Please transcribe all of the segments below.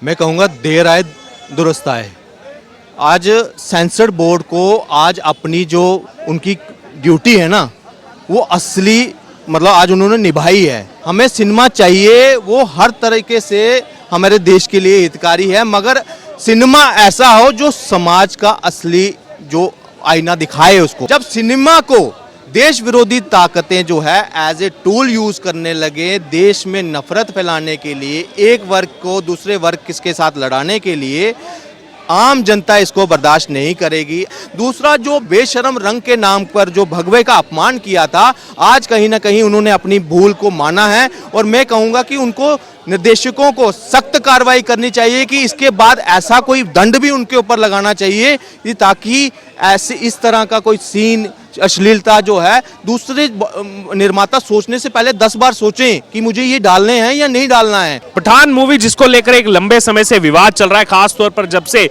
मैं कहूँगा देर आए दुरुस्त आए। आज सेंसर बोर्ड को आज अपनी जो उनकी ड्यूटी है ना, वो असली मतलब आज उन्होंने निभाई है। हमें सिनेमा चाहिए, वो हर तरीके से हमारे देश के लिए हितकारी है, मगर सिनेमा ऐसा हो जो समाज का असली जो आईना दिखाए उसको। जब सिनेमा को देश विरोधी ताकतें जो है एज ए टूल यूज करने लगे, देश में नफरत फैलाने के लिए, एक वर्ग को दूसरे वर्ग किसके साथ लड़ाने के लिए, आम जनता इसको बर्दाश्त नहीं करेगी। दूसरा, जो बेशरम रंग के नाम पर जो भगवे का अपमान किया था, आज कहीं ना कहीं उन्होंने अपनी भूल को माना है। और मैं कहूँगा कि उनको निर्देशकों को सख्त कार्रवाई करनी चाहिए कि इसके बाद ऐसा कोई दंड भी उनके ऊपर लगाना चाहिए ताकि ऐसे इस तरह का कोई सीन, अश्लीलता जो है, दूसरे निर्माता सोचने से पहले 10 बार सोचें कि मुझे ये डालने हैं या नहीं डालना है। पठान मूवी जिसको लेकर एक लंबे समय से विवाद चल रहा है, खास तौर पर जब से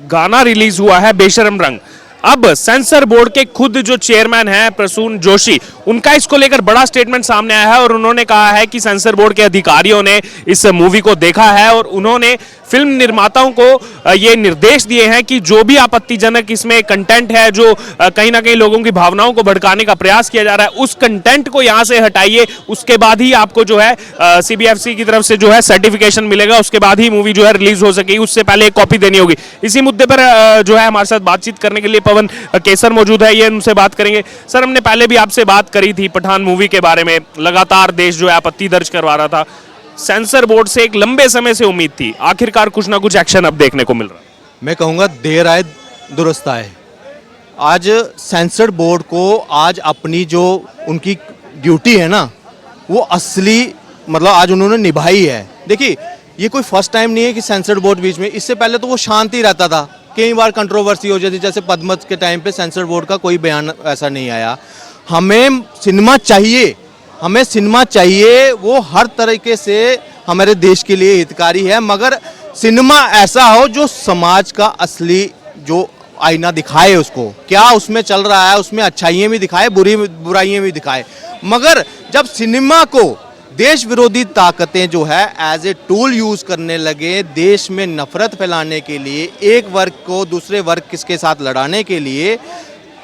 गाना रिलीज हुआ है बेशरम रंग, अब सेंसर बोर्ड के खुद जो चेयरमैन हैं प्रसून जोशी, उनका इसको लेकर बड़ा स्टेटमेंट सामने आया है और उन्होंने कहा है कि सेंसर बोर्ड के अधिकारियों ने इस मूवी को देखा है और उन्होंने फिल्म निर्माताओं को ये निर्देश दिए हैं कि जो भी आपत्तिजनक इसमें कंटेंट है, जो कहीं ना कहीं लोगों की भावनाओं को भड़काने का प्रयास किया जा रहा है, उस कंटेंट को यहां से हटाइए। उसके बाद ही आपको जो है CBFC की तरफ से जो है सर्टिफिकेशन मिलेगा, उसके बाद ही मूवी जो है रिलीज हो सकेगी, उससे पहले एक कॉपी देनी होगी। इसी मुद्दे पर जो है हमारे साथ बातचीत करने के लिए पवन केसर मौजूद है, ये उनसे बात करेंगे। सर, हमने पहले भी आपसे बात करी थी पठान मूवी के बारे में, लगातार देश जो है आपत्ति दर्ज करवा रहा था। सेंसर बोर्ड से एक लंबे समय से उम्मीद थी, आखिरकार कुछ ना कुछ एक्शन अब देखने को मिल रहा है। मैं कहूँगा देर आए दुरुस्त आए। आज सेंसर बोर्ड को आज अपनी जो उनकी ड्यूटी है ना, वो असली मतलब आज उन्होंने निभाई है। देखिए, ये कोई फर्स्ट टाइम नहीं है कि सेंसर बोर्ड बीच में, इससे पहले तो वो शांति रहता था, कई बार कंट्रोवर्सी हो जाती, जैसे पद्मत के टाइम पे सेंसर बोर्ड का कोई बयान ऐसा नहीं आया। हमें सिनेमा चाहिए, हमें सिनेमा चाहिए, वो हर तरीके से हमारे देश के लिए हितकारी है, मगर सिनेमा ऐसा हो जो समाज का असली जो आईना दिखाए उसको, क्या उसमें चल रहा है, उसमें अच्छाइयाँ भी दिखाए, बुराइयाँ भी दिखाए। मगर जब सिनेमा को देश विरोधी ताकतें जो है एज ए टूल यूज करने लगे, देश में नफरत फैलाने के लिए, एक वर्ग को दूसरे वर्ग किसके साथ लड़ाने के लिए,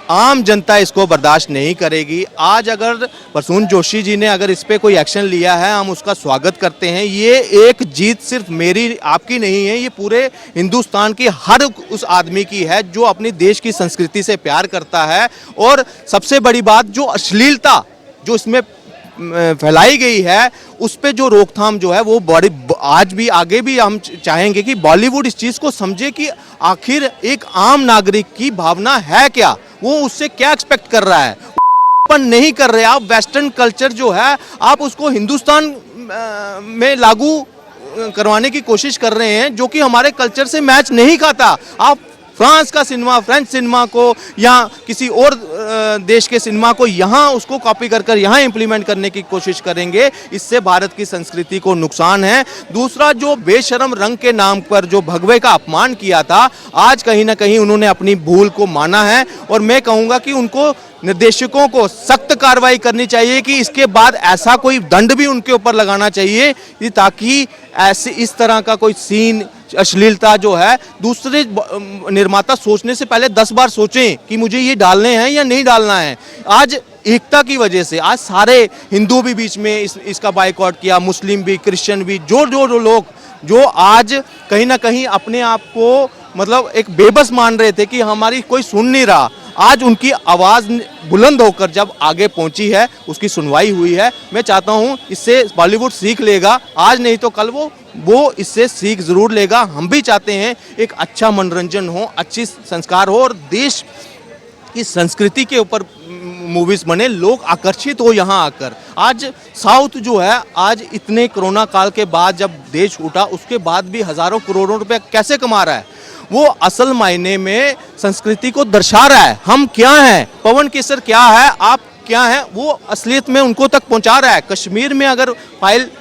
आम जनता इसको बर्दाश्त नहीं करेगी। आज अगर प्रसून जोशी जी ने अगर इस पे कोई एक्शन लिया है, हम उसका स्वागत करते हैं। ये एक जीत सिर्फ मेरी आपकी नहीं है, ये पूरे हिंदुस्तान की हर उस आदमी की है जो अपनी देश की संस्कृति से प्यार करता है। और सबसे बड़ी बात, जो अश्लीलता जो इसमें फैलाई गई है, उस पे जो रोकथाम जो है वो बड़ी, आज भी आगे भी हम चाहेंगे कि बॉलीवुड इस चीज़ को समझे कि आखिर एक आम नागरिक की भावना है क्या, वो उससे क्या एक्सपेक्ट कर रहा है। पर नहीं कर रहे आप, वेस्टर्न कल्चर जो है आप उसको हिंदुस्तान में लागू करवाने की कोशिश कर रहे हैं, जो कि हमारे कल्चर से मैच नहीं खाता। आप फ्रांस का सिनेमा, फ्रेंच सिनेमा को या किसी और देश के सिनेमा को यहाँ उसको कॉपी कर यहाँ इम्प्लीमेंट करने की कोशिश करेंगे, इससे भारत की संस्कृति को नुकसान है। दूसरा, जो बेशरम रंग के नाम पर जो भगवे का अपमान किया था, आज कहीं ना कहीं उन्होंने अपनी भूल को माना है। और मैं कहूँगा कि उनको निर्देशकों को सख्त कार्रवाई करनी चाहिए कि इसके बाद ऐसा कोई दंड भी उनके ऊपर लगाना चाहिए ताकि ऐसे इस तरह का कोई सीन, अश्लीलता जो है, दूसरे निर्माता सोचने से पहले 10 बार सोचें कि मुझे ये डालने हैं या नहीं डालना है। आज एकता की वजह से आज सारे हिंदू भी बीच में इसका बायकॉट किया, मुस्लिम भी, क्रिश्चियन भी, जो लोग जो आज कहीं ना कहीं अपने आप को मतलब एक बेबस मान रहे थे कि हमारी कोई सुन नहीं रहा, आज उनकी आवाज़ बुलंद होकर जब आगे पहुंची है, उसकी सुनवाई हुई है। मैं चाहता हूं इससे बॉलीवुड सीख लेगा, आज नहीं तो कल वो इससे सीख ज़रूर लेगा। हम भी चाहते हैं एक अच्छा मनोरंजन हो, अच्छी संस्कार हो और देश की संस्कृति के ऊपर मूवीज़ बने, लोग आकर्षित हो यहाँ आकर। आज साउथ जो है, आज इतने कोरोना काल के बाद जब देश उठा, उसके बाद भी हज़ारों करोड़ों रुपए कैसे कमा रहा है, वो असल मायने में संस्कृति को दर्शा रहा है। हम क्या हैं, पवन केसर क्या है, आप क्या हैं, वो असलियत में उनको तक पहुंचा रहा है। कश्मीर में अगर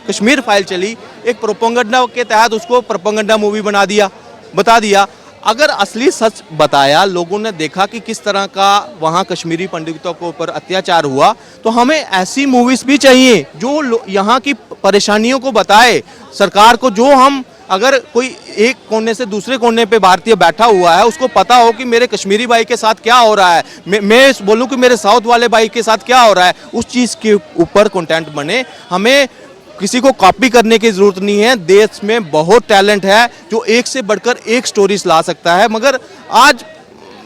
कश्मीर फाइल चली, एक प्रोपेगेंडा के तहत उसको प्रोपेगेंडा मूवी बता दिया। अगर असली सच बताया, लोगों ने देखा कि किस तरह का वहाँ कश्मीरी पंडितों के ऊपर अत्याचार हुआ, तो हमें ऐसी मूवीज़ भी चाहिए जो यहाँ की परेशानियों को बताए, सरकार को जो हम अगर कोई एक कोने से दूसरे कोने पे भारतीय बैठा हुआ है, उसको पता हो कि मेरे कश्मीरी भाई के साथ क्या हो रहा है, मैं बोलूं कि मेरे साउथ वाले भाई के साथ क्या हो रहा है, उस चीज़ के ऊपर कंटेंट बने। हमें किसी को कॉपी करने की जरूरत नहीं है। देश में बहुत टैलेंट है जो एक से बढ़कर एक स्टोरीज ला सकता है, मगर आज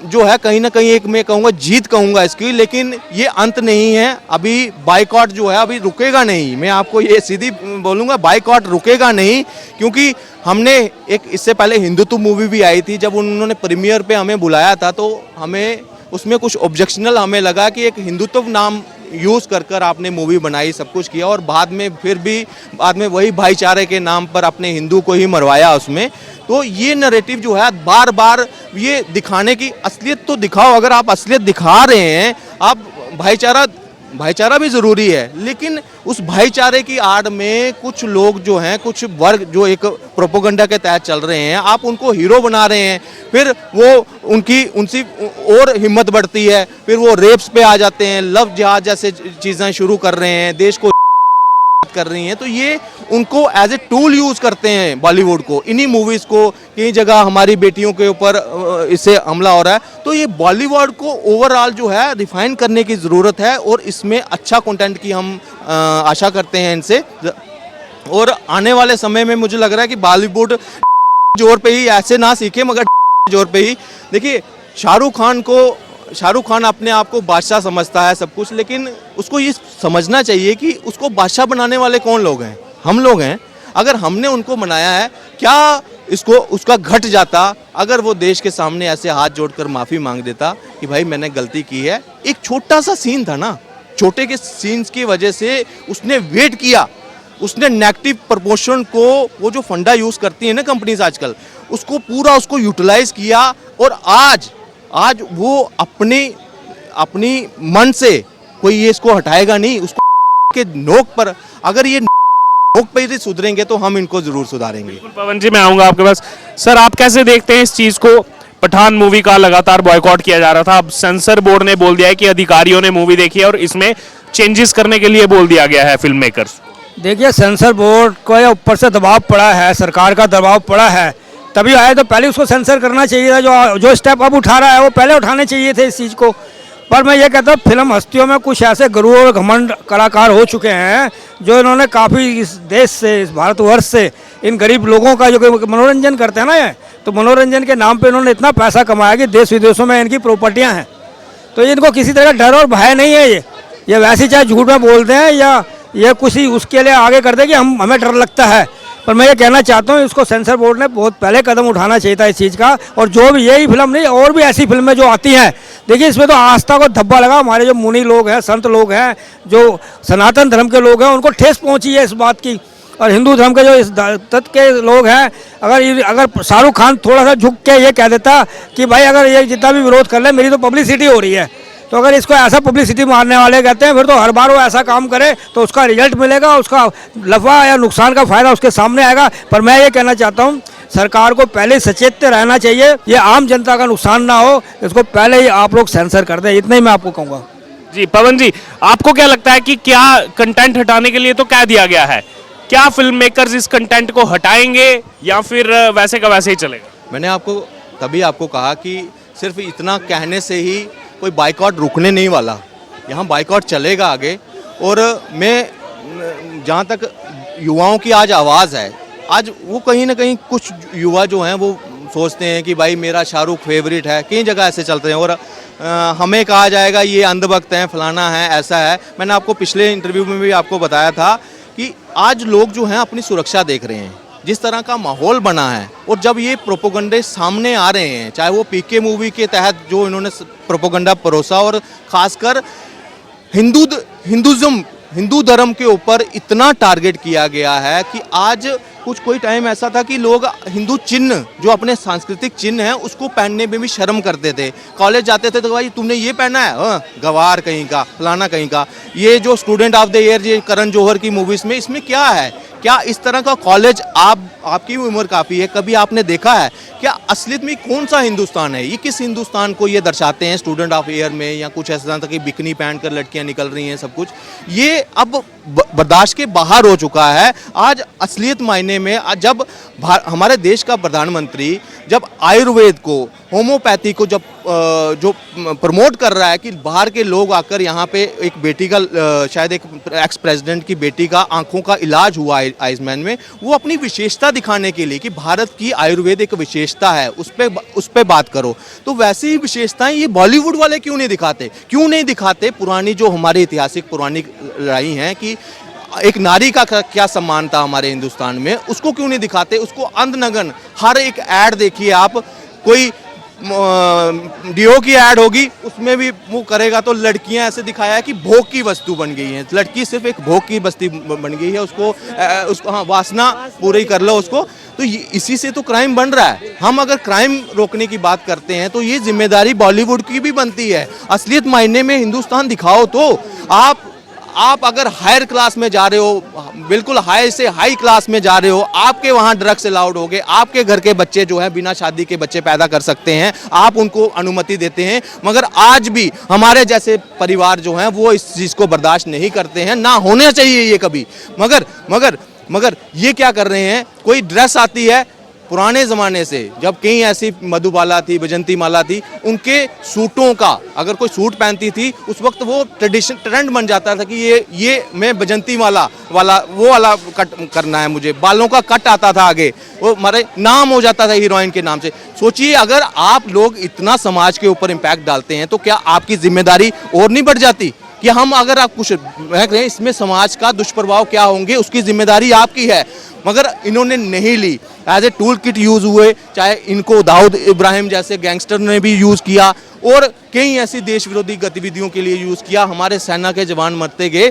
जो है कहीं ना कहीं एक मैं कहूँगा जीत कहूँगा इसकी, लेकिन ये अंत नहीं है। अभी बाइकआउट जो है अभी रुकेगा नहीं, मैं आपको ये सीधी बोलूँगा, बाइकआउट रुकेगा नहीं। क्योंकि हमने एक इससे पहले हिंदुत्व मूवी भी आई थी, जब उन्होंने प्रीमियर पे हमें बुलाया था तो हमें उसमें कुछ ऑब्जेक्शनल हमें लगा कि एक हिंदुत्व नाम यूज़ कर कर आपने मूवी बनाई, सब कुछ किया, और बाद में फिर भी बाद में वही भाईचारे के नाम पर अपने हिंदू को ही मरवाया उसमें। तो ये नैरेटिव जो है बार बार ये दिखाने की, असलियत तो दिखाओ। अगर आप असलियत दिखा रहे हैं, आप भाईचारा भी ज़रूरी है, लेकिन उस भाईचारे की आड़ में कुछ लोग जो हैं, कुछ वर्ग जो एक प्रोपोगंडा के तहत चल रहे हैं, आप उनको हीरो बना रहे हैं। फिर वो उनसी और हिम्मत बढ़ती है, फिर वो रेप्स पे आ जाते हैं, लव जिहाद जैसे चीज़ें शुरू कर रहे हैं, देश को कर रही हैं। तो ये उनको एज ए टूल यूज करते हैं बॉलीवुड को, इन्हीं मूवीज को। कई जगह हमारी बेटियों के ऊपर इससे हमला हो रहा है। तो ये बॉलीवुड को ओवरऑल जो है रिफाइन करने की ज़रूरत है, और इसमें अच्छा कंटेंट की हम आशा करते हैं इनसे। और आने वाले समय में मुझे लग रहा है कि बॉलीवुड जोर पे ही ऐसे ना सीखे, मगर जोर पे ही। देखिए, शाहरुख खान अपने आप को बादशाह समझता है सब कुछ, लेकिन उसको ये समझना चाहिए कि उसको बादशाह बनाने वाले कौन लोग हैं? हम लोग हैं। अगर हमने उनको बनाया है, क्या इसको उसका घट जाता अगर वो देश के सामने ऐसे हाथ जोड़कर माफ़ी मांग देता कि भाई मैंने गलती की है। एक छोटा सा सीन था ना, छोटे के सीन्स की वजह से उसने वेट किया, उसने नेगेटिव प्रमोशन को, वो जो फंडा यूज़ करती है ना कंपनीज आजकल, उसको पूरा उसको यूटिलाइज किया। और आज वो अपनी मन से कोई ये इसको हटाएगा नहीं। उसको के नोक पर, अगर ये नोक पे ही सुधरेंगे तो हम इनको जरूर सुधारेंगे। पवन जी, मैं आऊंगा आपके पास। सर, आप कैसे देखते हैं इस चीज को? पठान मूवी का लगातार बॉयकॉट किया जा रहा था, अब सेंसर बोर्ड ने बोल दिया है कि अधिकारियों ने मूवी देखी है और इसमें चेंजेस करने के लिए बोल दिया गया है फिल्म मेकर्स। देखिए, सेंसर बोर्ड को या ऊपर से दबाव पड़ा है, सरकार का दबाव पड़ा है, तभी आए। तो पहले उसको सेंसर करना चाहिए था। जो स्टेप अब उठा रहा है वो पहले उठाने चाहिए थे इस चीज़ को। पर मैं ये कहता हूँ, फिल्म हस्तियों में कुछ ऐसे गुरु और घमंड कलाकार हो चुके हैं जो इन्होंने काफ़ी इस देश से, इस भारतवर्ष से, इन गरीब लोगों का जो मनोरंजन करते हैं ना, ये तो मनोरंजन के नाम पे इन्होंने इतना पैसा कमाया कि देश विदेशों में इनकी प्रॉपर्टियाँ हैं। तो इनको किसी तरह डर और भय नहीं है। ये वैसे चाहे झूठ में बोलते हैं या ये कुछ ही उसके लिए आगे कर दे कि हमें डर लगता है। पर मैं ये कहना चाहता हूँ, इसको सेंसर बोर्ड ने बहुत पहले कदम उठाना चाहिए था इस चीज़ का। और जो भी यही फिल्म नहीं, और भी ऐसी फिल्में जो आती हैं, देखिए इसमें तो आस्था को धब्बा लगा। हमारे जो मुनि लोग हैं, संत लोग हैं, जो सनातन धर्म के लोग हैं, उनको ठेस पहुँची है इस बात की। और हिंदू धर्म के जो इस तत्व के लोग हैं, अगर शाहरुख खान थोड़ा सा झुक के ये कह देता कि भाई अगर ये जितना भी विरोध कर ले, मेरी तो पब्लिसिटी हो रही है, तो अगर इसको ऐसा पब्लिसिटी मारने वाले कहते हैं, फिर तो हर बार वो ऐसा काम करे तो उसका रिजल्ट मिलेगा, उसका लफा या नुकसान का फायदा उसके सामने आएगा। पर मैं ये कहना चाहता हूँ, सरकार को पहले सचेत रहना चाहिए, ये आम जनता का नुकसान ना हो, इसको पहले ही आप लोग सेंसर कर दें। इतना ही मैं आपको कहूँगा। जी पवन जी, आपको क्या लगता है कि क्या कंटेंट हटाने के लिए तो क्या दिया गया है? क्या फिल्म मेकर्स इस कंटेंट को हटाएंगे या फिर वैसे का वैसे ही चलेगा? मैंने तभी आपको कहा कि सिर्फ इतना कहने से ही कोई बाइकआउट रुकने नहीं वाला, यहाँ बाइकआउट चलेगा आगे। और मैं जहाँ तक युवाओं की आज आवाज़ है, आज वो कहीं ना कहीं कुछ युवा जो हैं वो सोचते हैं कि भाई मेरा शाहरुख फेवरेट है, कई जगह ऐसे चलते हैं, और हमें कहा जाएगा ये अंधभक्त हैं, फलाना है, ऐसा है। मैंने आपको पिछले इंटरव्यू में भी आपको बताया था कि आज लोग जो हैं अपनी सुरक्षा देख रहे हैं, जिस तरह का माहौल बना है। और जब ये प्रोपोगंडे सामने आ रहे हैं, चाहे वो पीके मूवी के तहत जो इन्होंने प्रोपोगंडा परोसा, और खासकर हिंदू धर्म के ऊपर इतना टारगेट किया गया है कि आज कोई टाइम ऐसा था कि लोग हिंदू चिन्ह, जो अपने सांस्कृतिक चिन्ह हैं, उसको पहनने में भी शर्म करते थे। कॉलेज जाते थे तो भाई तुमने ये पहना है, गवार कहीं का, फलाना कहीं का। ये जो स्टूडेंट ऑफ द ईयर, ये करण जौहर की मूवीज़ में, इसमें क्या है? क्या इस तरह का कॉलेज आप आपकी भी उम्र काफ़ी है, कभी आपने देखा है क्या असलियत में कौन सा हिंदुस्तान है? ये किस हिंदुस्तान को ये दर्शाते हैं स्टूडेंट ऑफ ईयर में, या कुछ ऐसा था कि बिकनी पहन कर लड़कियां निकल रही हैं सब कुछ? ये अब बर्दाश्त के बाहर हो चुका है। आज असलियत मायने में जब हमारे देश का प्रधानमंत्री जब आयुर्वेद को, होम्योपैथी को जब जो प्रमोट कर रहा है कि बाहर के लोग आकर यहाँ पे, एक बेटी का शायद एक एक्स प्रेसिडेंट की बेटी का आंखों का इलाज हुआ आयुष्मान में, वो अपनी विशेषता दिखाने के लिए कि भारत की आयुर्वेद एक विशेषता है, उस पे बात करो। तो वैसी ही विशेषताएं ये बॉलीवुड वाले क्यों नहीं दिखाते? क्यों नहीं दिखाते पुरानी जो हमारी ऐतिहासिक पुरानी लड़ाई हैं कि एक नारी का क्या सम्मान था हमारे हिंदुस्तान में, उसको क्यों नहीं दिखाते? उसको अंधनगन हर एक ऐड देखिए आप, कोई डीओ की ऐड होगी उसमें भी वो करेगा तो लड़कियां ऐसे दिखाया है कि भोग की वस्तु बन गई हैं। लड़की सिर्फ एक भोग की वस्तु बन गई है, उसको हाँ वासना पूरी कर लो उसको। तो इसी से तो क्राइम बन रहा है। हम अगर क्राइम रोकने की बात करते हैं तो ये जिम्मेदारी बॉलीवुड की भी बनती है। असलियत मायने में हिंदुस्तान दिखाओ। तो आप अगर हायर क्लास में जा रहे हो, बिल्कुल हाई से हाई क्लास में जा रहे हो, आपके वहाँ ड्रग्स अलाउड हो गए, आपके घर के बच्चे जो है बिना शादी के बच्चे पैदा कर सकते हैं, आप उनको अनुमति देते हैं, मगर आज भी हमारे जैसे परिवार जो हैं वो इस चीज़ को बर्दाश्त नहीं करते हैं। ना होना चाहिए ये कभी। मगर ये क्या कर रहे हैं, कोई ड्रेस आती है पुराने ज़माने से, जब कई ऐसी मधुबाला थी, बैजंती माला थी, उनके सूटों का अगर कोई सूट पहनती थी उस वक्त वो ट्रेंड बन जाता था कि ये मैं बैजंती माला वाला कट करना है, मुझे बालों का कट आता था आगे, वो हमारे नाम हो जाता था हीरोइन के नाम से। सोचिए अगर आप लोग इतना समाज के ऊपर इम्पैक्ट डालते हैं तो क्या आपकी जिम्मेदारी और नहीं बढ़ जाती? कि हम अगर आप कुछ कह रहे हैं इसमें समाज का दुष्प्रभाव क्या होंगे, उसकी जिम्मेदारी आपकी है, मगर इन्होंने नहीं ली। As a tool kit use हुए, चाहे इनको दाऊद इब्राहिम जैसे गैंगस्टर ने भी यूज़ किया और कई ऐसी देश विरोधी गतिविधियों के लिए यूज़ किया। हमारे सेना के जवान मरते गए,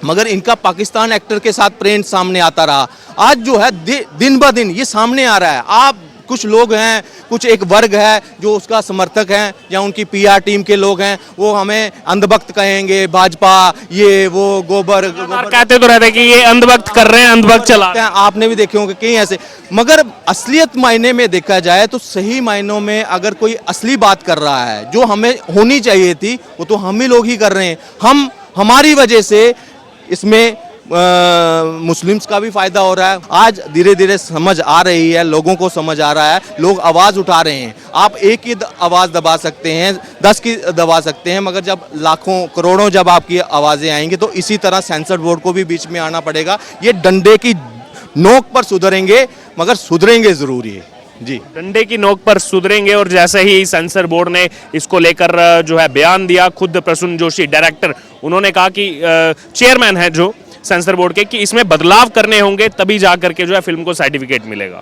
मगर इनका पाकिस्तान एक्टर के साथ प्रेम सामने आता रहा। आज जो है दिन ब दिन ये सामने आ रहा है। आप कुछ लोग हैं, कुछ एक वर्ग है जो उसका समर्थक हैं या उनकी पीआर टीम के लोग हैं, वो हमें अंधभक्त कहेंगे, भाजपा ये वो गोबर कहते तो रहते हैं कि ये अंधभक्त कर रहे हैं, अंधभक्त चला रहे हैं। आपने भी देखे होंगे कई ऐसे। मगर असलियत मायने में देखा जाए तो सही मायनों में अगर कोई असली बात कर रहा है जो हमें होनी चाहिए थी, वो तो हम ही लोग ही कर रहे हैं। हमारी वजह से इसमें मुस्लिम्स का भी फायदा हो रहा है। आज धीरे धीरे समझ आ रही है, लोगों को समझ आ रहा है, लोग आवाज़ उठा रहे हैं। आप एक की आवाज़ दबा सकते हैं, 10 की दबा सकते हैं, मगर जब लाखों करोड़ों जब आपकी आवाज़ें आएंगी तो इसी तरह सेंसर बोर्ड को भी बीच में आना पड़ेगा। ये डंडे की नोक पर सुधरेंगे, मगर सुधरेंगे ज़रूर ये जी, डंडे की नोक पर सुधरेंगे। और जैसे ही सेंसर बोर्ड ने इसको लेकर जो है बयान दिया, खुद प्रसून जोशी डायरेक्टर, उन्होंने कहा कि चेयरमैन है जो सेंसर बोर्ड के, कि इसमें बदलाव करने होंगे तभी जा करके जो है फिल्म को सर्टिफिकेट मिलेगा।